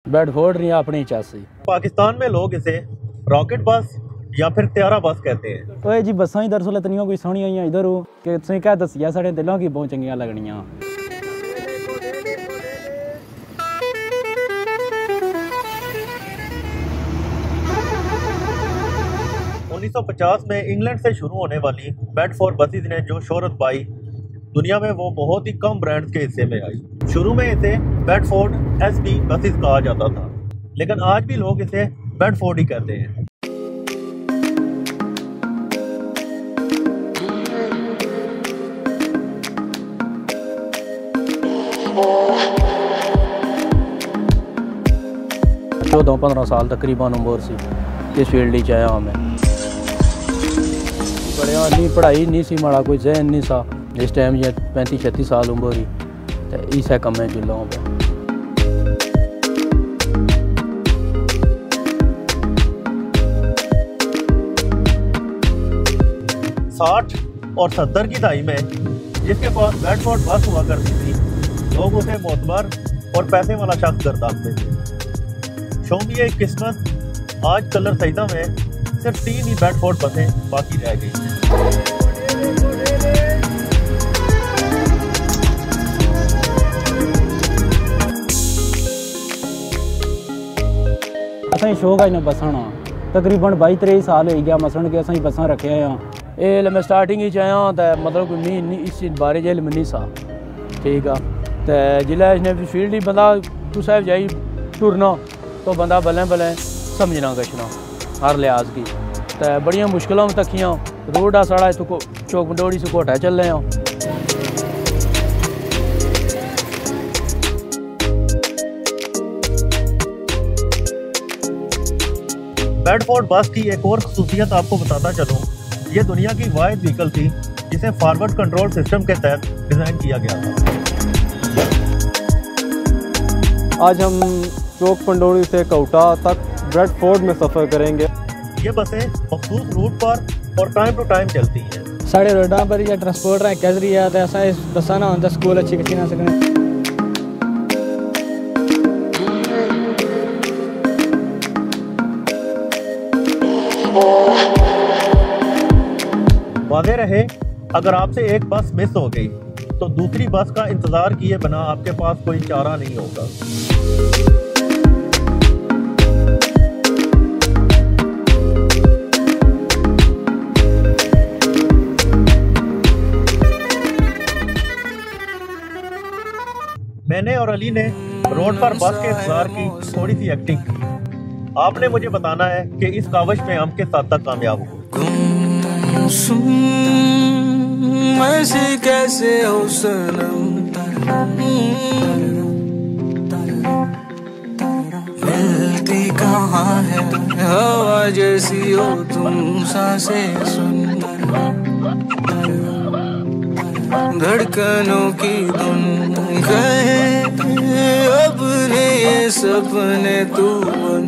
Bedford नहीं अपनी चासी। पाकिस्तान में लोग इसे रॉकेट बस या फिर त्यारा बस कहते हैं। ओए जी बसा ही दरअसल इतनी कोई सोहनी आई इधर कि तुसीं क्या दसिया साढ़े दिलों की बहुत चंगियां लगनियां। 1950 में इंग्लैंड से शुरू होने वाली बेडफोर्ड बसेस ने जो शोहरत पाई दुनिया में, वो बहुत ही कम ब्रांड्स के हिस्से में आई। शुरू में इसे बेडफोर्ड एसबी बसेस कहा जाता था, लेकिन आज भी लोग इसे बेडफोर्ड ही कहते हैं। चौदह 15 साल तकरीबन उम्र सी इस फील्ड च आया मैं। बड़िया नहीं पढ़ाई नहीं सी, माड़ा कोई जहन नहीं सा। जिस टाइम ये 35-36 साल उम्र ही तो इस कमें जुला हूँ। 60 और 70 की दहाई में जिसके पास बेडफोर्ड बस हुआ करती थी, लोग उसे मोतबर और पैसे वाला शख्स गर्दानते थे। शोमिये किस्मत आज कलर सईदा में सिर्फ 3 ही बेडफोर्ड बसें बाकी रह गई हैं। असें शौक है बसाना तकरीबन 22-23 साल हो गया मसन के असें बसा रखे हैं। ये मैं स्टार्टिंग ही आया तो मतलब मी इस बारे च इल्म नहीं सा, ठीक है। तो जिला इसने फील्ड ही बंदा तू साहब जाई टुरना तो बंदा बल्लें समझना कछना हर लिहाज की। तो बड़िया मुश्किलों में तकियाँ रोड आ साढ़ा इतों चौक मंडोड़ी से घोटा चल रहे हैं। बेडफोर्ड बस की एक और खसूसियत आपको बताता चलूँ, ये दुनिया की वाहिद व्हीकल थी जिसे फॉरवर्ड कंट्रोल सिस्टम के तहत डिज़ाइन किया गया था। आज हम चौक पंडोरी से कोटा तक बेडफोर्ड में सफ़र करेंगे। ये बसें मखसूस रूट पर और टाइम टू टाइम चलती हैं। साढ़े रोडों पर या ट्रांसपोर्ट है क्या जरिए तो ऐसा बसा ना होता स्कूल अच्छी किसी ना सकने। वादे रहे, अगर आपसे एक बस मिस हो गई तो दूसरी बस का इंतजार किए बिना आपके पास कोई चारा नहीं होगा। मैंने और अली ने रोड पर बस के इंतजार की थोड़ी सी एक्टिंग की। आपने मुझे बताना है कि इस कावश में हम किस हद तक कामयाब हो। ऐसे कैसे हो सनम, मिलती कहाँ है हवा जैसी हो तुम सांसें सुन, धड़कनों की धुन कहे अपने ये सपने तू बन।